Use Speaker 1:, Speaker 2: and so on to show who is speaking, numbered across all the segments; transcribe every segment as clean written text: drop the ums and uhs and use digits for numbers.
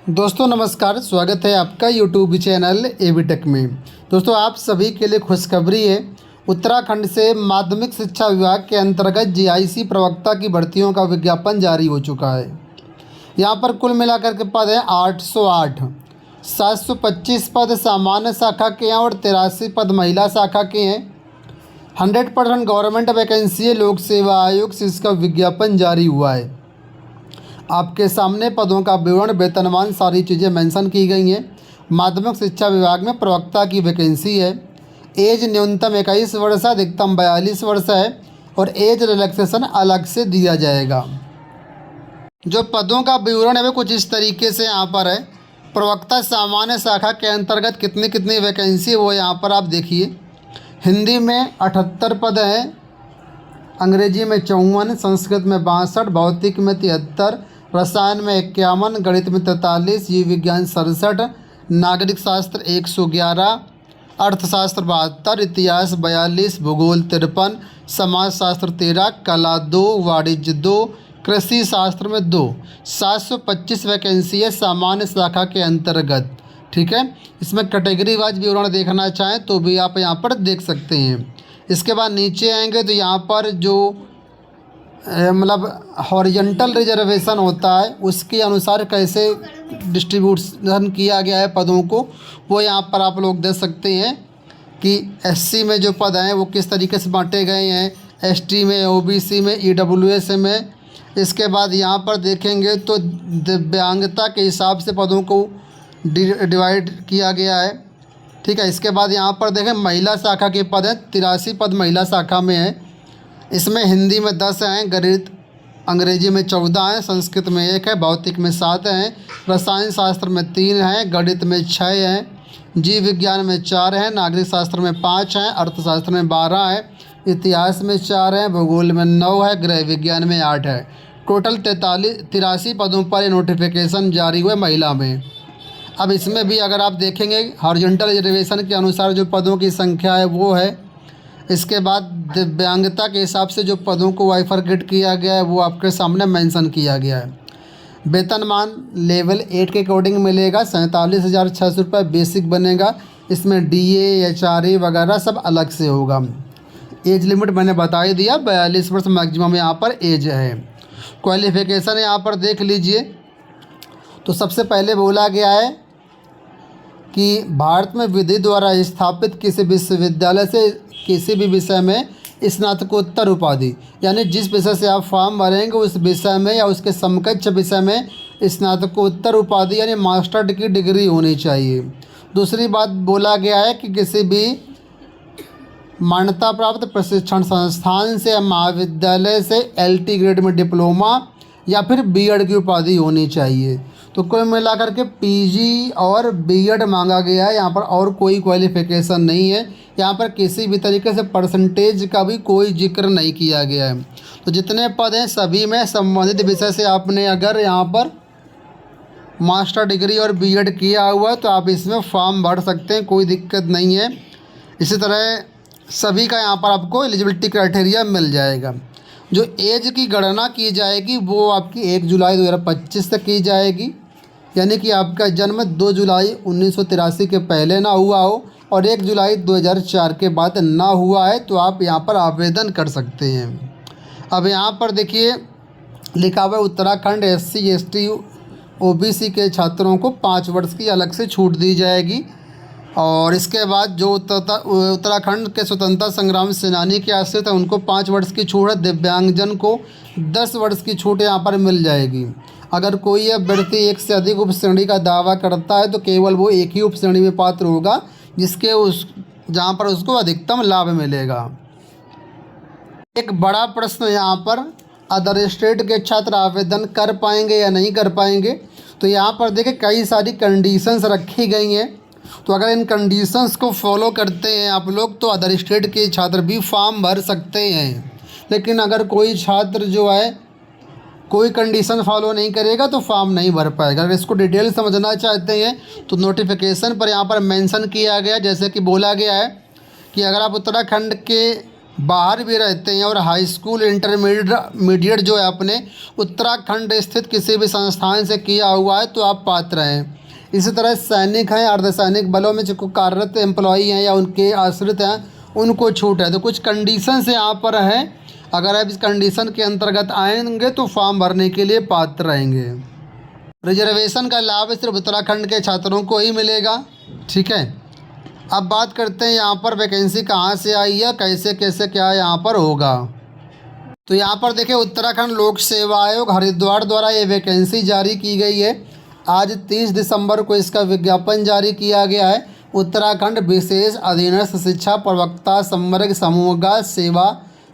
Speaker 1: दोस्तों नमस्कार, स्वागत है आपका यूट्यूब चैनल एबी टेक में। दोस्तों आप सभी के लिए खुशखबरी है। उत्तराखंड से माध्यमिक शिक्षा विभाग के अंतर्गत जीआईसी प्रवक्ता की भर्तियों का विज्ञापन जारी हो चुका है। यहाँ पर कुल मिलाकर के पद हैं 808। 725 पद सामान्य शाखा के हैं और 83 पद महिला शाखा के हैं। 100% गवर्नमेंट वैकेंसी है। लोक सेवा आयोग से इसका विज्ञापन जारी हुआ है। आपके सामने पदों का विवरण, वेतनमान, सारी चीज़ें मेंशन की गई हैं। माध्यमिक शिक्षा विभाग में प्रवक्ता की वैकेंसी है। एज न्यूनतम 21 वर्ष है, अधिकतम 42 वर्ष है और एज रिलैक्सेशन अलग से दिया जाएगा। जो पदों का विवरण है वो कुछ इस तरीके से यहाँ पर है। प्रवक्ता सामान्य शाखा के अंतर्गत कितनी कितनी वैकेंसी वो यहाँ पर आप देखिए। हिंदी में 78 पद हैं, अंग्रेजी में 54, संस्कृत में 62, भौतिक में 73, रसायन में 51, गणित में 43, जीव विज्ञान 67, नागरिक शास्त्र 111, अर्थशास्त्र 72, इतिहास 42, भूगोल 53, समाजशास्त्र 13, कला 2, वाणिज्य 2, कृषि शास्त्र में 2। 725 वैकेंसी है सामान्य शाखा के अंतर्गत। ठीक है, इसमें कैटेगरी वाइज विवरण देखना चाहें तो भी आप यहाँ पर देख सकते हैं। इसके बाद नीचे आएंगे तो यहाँ पर जो मतलब हॉरिजॉन्टल रिजर्वेशन होता है उसके अनुसार कैसे डिस्ट्रीब्यूशन किया गया है पदों को, वो यहाँ पर आप लोग देख सकते हैं कि एससी में जो पद हैं वो किस तरीके से बांटे गए हैं, एसटी में, ओबीसी में, ईडब्ल्यूएस में। इसके बाद यहाँ पर देखेंगे तो दिव्यांगता के हिसाब से पदों को डिवाइड किया गया है। ठीक है, इसके बाद यहाँ पर देखें महिला शाखा के पद हैं। 83 पद महिला शाखा में है। इसमें हिंदी में 10 हैं, गणित अंग्रेजी में 14 हैं, संस्कृत में 1 है, भौतिक में 7 हैं, रसायन शास्त्र में 3 हैं, गणित में 6 हैं, जीव विज्ञान में 4 हैं, नागरिक शास्त्र में 5 हैं, अर्थशास्त्र में 12 है, इतिहास में 4 हैं, भूगोल में 9 है, गृह विज्ञान में 8 है। टोटल 83 पदों पर नोटिफिकेशन जारी हुए महिला में। अब इसमें भी अगर आप देखेंगे हॉरिजॉन्टल रिजर्वेशन के अनुसार जो पदों की संख्या है वो है। इसके बाद दिव्यांगता के हिसाब से जो पदों को बाइफरकेट किया गया है वो आपके सामने मेंशन किया गया है। वेतनमान लेवल 8 के अकॉर्डिंग मिलेगा। 47,600 रुपये बेसिक बनेगा। इसमें डीए, एचआरए वगैरह सब अलग से होगा। एज लिमिट मैंने बता ही दिया, 42 वर्ष मैक्सिमम यहाँ पर एज है। क्वालिफिकेशन यहाँ पर देख लीजिए तो सबसे पहले बोला गया है कि भारत में विधि द्वारा स्थापित किसी विश्वविद्यालय से किसी भी विषय में स्नातकोत्तर उपाधि, यानी जिस विषय से आप फॉर्म भरेंगे उस विषय में या उसके समकक्ष विषय में स्नातकोत्तर उपाधि यानी मास्टर की डिग्री होनी चाहिए। दूसरी बात बोला गया है कि किसी भी मान्यता प्राप्त प्रशिक्षण संस्थान से या महाविद्यालय से एलटी ग्रेड में डिप्लोमा या फिर बीएड की उपाधि होनी चाहिए। तो कुल मिलाकर के पीजी और बीएड मांगा गया है। यहाँ पर और कोई क्वालिफिकेशन नहीं है। यहाँ पर किसी भी तरीके से परसेंटेज का भी कोई जिक्र नहीं किया गया है। तो जितने पद हैं सभी में संबंधित विषय से आपने अगर यहाँ पर मास्टर डिग्री और बीएड किया हुआ है तो आप इसमें फॉर्म भर सकते हैं, कोई दिक्कत नहीं है। इसी तरह सभी का यहाँ पर आपको एलिजिबिलिटी क्राइटेरिया मिल जाएगा। जो एज की गणना की जाएगी वो आपकी 1 जुलाई 2025 तक की जाएगी, यानी कि आपका जन्म 2 जुलाई 1983 के पहले ना हुआ हो और 1 जुलाई 2004 के बाद ना हुआ है तो आप यहाँ पर आवेदन कर सकते हैं। अब यहाँ पर देखिए लिखा हुआ है उत्तराखंड एससी, एसटी, ओबीसी के छात्रों को 5 वर्ष की अलग से छूट दी जाएगी। और इसके बाद जो उत्तराखंड के स्वतंत्रता संग्राम सेनानी के आश्रित है उनको 5 वर्ष की छूट है। दिव्यांगजन को 10 वर्ष की छूट यहाँ पर मिल जाएगी। अगर कोई अभ्यर्थी एक से अधिक उप श्रेणी का दावा करता है तो केवल वो एक ही उप श्रेणी में पात्र होगा जिसके जहाँ पर उसको अधिकतम लाभ मिलेगा। एक बड़ा प्रश्न यहाँ पर, अदर स्टेट के छात्र आवेदन कर पाएंगे या नहीं कर पाएंगे? तो यहाँ पर देखिए कई सारी कंडीशंस रखी गई हैं। तो अगर इन कंडीशंस को फॉलो करते हैं आप लोग तो अदर स्टेट के छात्र भी फॉर्म भर सकते हैं। लेकिन अगर कोई छात्र जो है कोई कंडीशन फॉलो नहीं करेगा तो फॉर्म नहीं भर पाएगा। अगर इसको डिटेल समझना चाहते हैं तो नोटिफिकेशन पर यहाँ पर मेंशन किया गया, जैसे कि बोला गया है कि अगर आप उत्तराखंड के बाहर भी रहते हैं और हाई स्कूल इंटरमीडिएट जो है अपने उत्तराखंड स्थित किसी भी संस्थान से किया हुआ है तो आप पात्र हैं। इसी तरह सैनिक हैं, अर्धसैनिक बलों में जो कार्यरत एम्प्लॉई हैं या उनके आश्रित हैं उनको छूट है। तो कुछ कंडीशंस यहाँ पर हैं, अगर आप इस कंडीशन के अंतर्गत आएंगे तो फॉर्म भरने के लिए पात्र रहेंगे। रिजर्वेशन का लाभ सिर्फ उत्तराखंड के छात्रों को ही मिलेगा। ठीक है, अब बात करते हैं यहाँ पर वैकेंसी कहाँ से आई है, कैसे कैसे क्या यहाँ पर होगा। तो यहाँ पर देखिए उत्तराखंड लोक सेवा आयोग हरिद्वार द्वारा ये वैकेंसी जारी की गई है। आज 30 दिसंबर को इसका विज्ञापन जारी किया गया है। उत्तराखंड विशेष अधीनस्थ शिक्षा प्रवक्ता संवर्ग समूह सेवा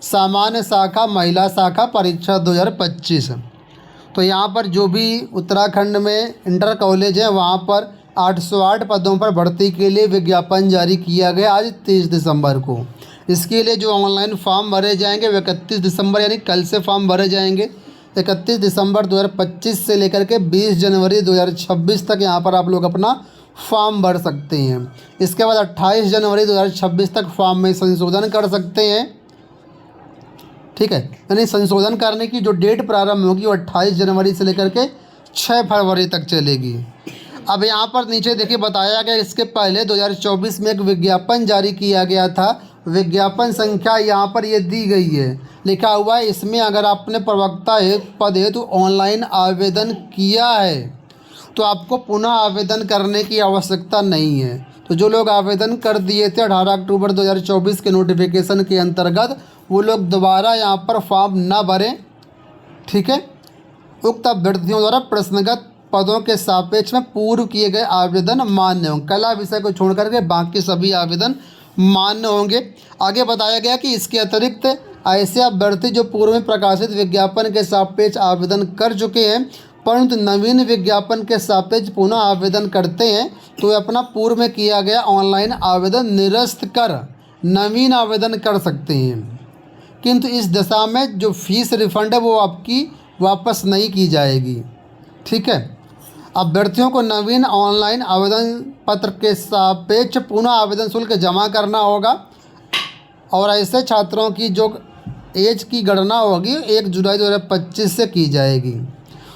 Speaker 1: सामान्य शाखा महिला शाखा परीक्षा 2025। तो यहाँ पर जो भी उत्तराखंड में इंटर कॉलेज है वहाँ पर 808 पदों पर भर्ती के लिए विज्ञापन जारी किया गया आज 30 दिसंबर को। इसके लिए जो ऑनलाइन फॉर्म भरे जाएंगे वो 31 दिसंबर यानी कल से फॉर्म भरे जाएंगे। 31 दिसंबर 2025 से लेकर के 20 जनवरी 2026 तक यहाँ पर आप लोग अपना फॉर्म भर सकते हैं। इसके बाद 28 जनवरी 2026 तक फॉर्म में संशोधन कर सकते हैं। ठीक है, यानी संशोधन करने की जो डेट प्रारंभ होगी वो 28 जनवरी से लेकर के 6 फरवरी तक चलेगी। अब यहाँ पर नीचे देखिए बताया गया, इसके पहले 2024 में एक विज्ञापन जारी किया गया था। विज्ञापन संख्या यहाँ पर ये दी गई है, लिखा हुआ है इसमें अगर आपने प्रवक्ता पद हेतु ऑनलाइन आवेदन किया है तो आपको पुनः आवेदन करने की आवश्यकता नहीं है। तो जो लोग आवेदन कर दिए थे 18 अक्टूबर 2024 के नोटिफिकेशन के अंतर्गत वो लोग दोबारा यहाँ पर फॉर्म न भरें। ठीक है, उक्त अभ्यर्थियों द्वारा प्रश्नगत पदों के सापेक्ष में पूर्व किए गए आवेदन मान्य होंगे। कला विषय को छोड़ करके बाकी सभी आवेदन मान्य होंगे। आगे बताया गया कि इसके अतिरिक्त ऐसे अभ्यर्थी जो पूर्व में प्रकाशित विज्ञापन के सापेक्ष आवेदन कर चुके हैं परंतु नवीन विज्ञापन के सापेक्ष पुनः आवेदन करते हैं तो वे अपना पूर्व में किया गया ऑनलाइन आवेदन निरस्त कर नवीन आवेदन कर सकते हैं। किंतु इस दशा में जो फीस रिफंड है वो आपकी वापस नहीं की जाएगी। ठीक है, अभ्यर्थियों को नवीन ऑनलाइन आवेदन पत्र के सापेक्ष पुनः आवेदन शुल्क जमा करना होगा और ऐसे छात्रों की जो एज की गणना होगी 1 जुलाई 2025 से की जाएगी।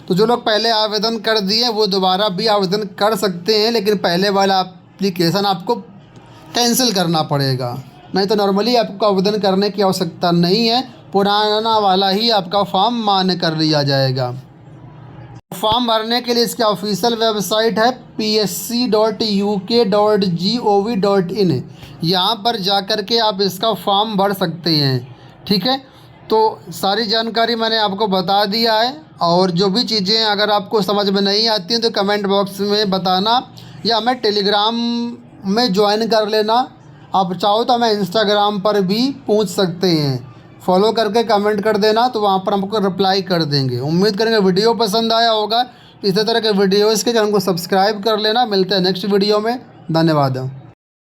Speaker 1: तो जो लोग पहले आवेदन कर दिए वो दोबारा भी आवेदन कर सकते हैं, लेकिन पहले वाला एप्लीकेशन आपको कैंसिल करना पड़ेगा, नहीं तो नॉर्मली आपको आवेदन करने की आवश्यकता नहीं है, पुराना वाला ही आपका फॉर्म मान्य कर लिया जाएगा। फॉर्म भरने के लिए इसकी ऑफिशियल वेबसाइट है psc.uk.gov.in। यहाँ पर जाकर के आप इसका फॉर्म भर सकते हैं। ठीक है, तो सारी जानकारी मैंने आपको बता दिया है और जो भी चीज़ें अगर आपको समझ में नहीं आती हैं तो कमेंट बॉक्स में बताना या हमें टेलीग्राम में ज्वाइन कर लेना। आप चाहो तो हमें इंस्टाग्राम पर भी पूछ सकते हैं, फॉलो करके कमेंट कर देना तो वहाँ पर हमको रिप्लाई कर देंगे। उम्मीद करेंगे वीडियो पसंद आया होगा। इसी तरह के वीडियोज़ के चैनल को सब्सक्राइब कर लेना। मिलते हैं नेक्स्ट वीडियो में, धन्यवाद।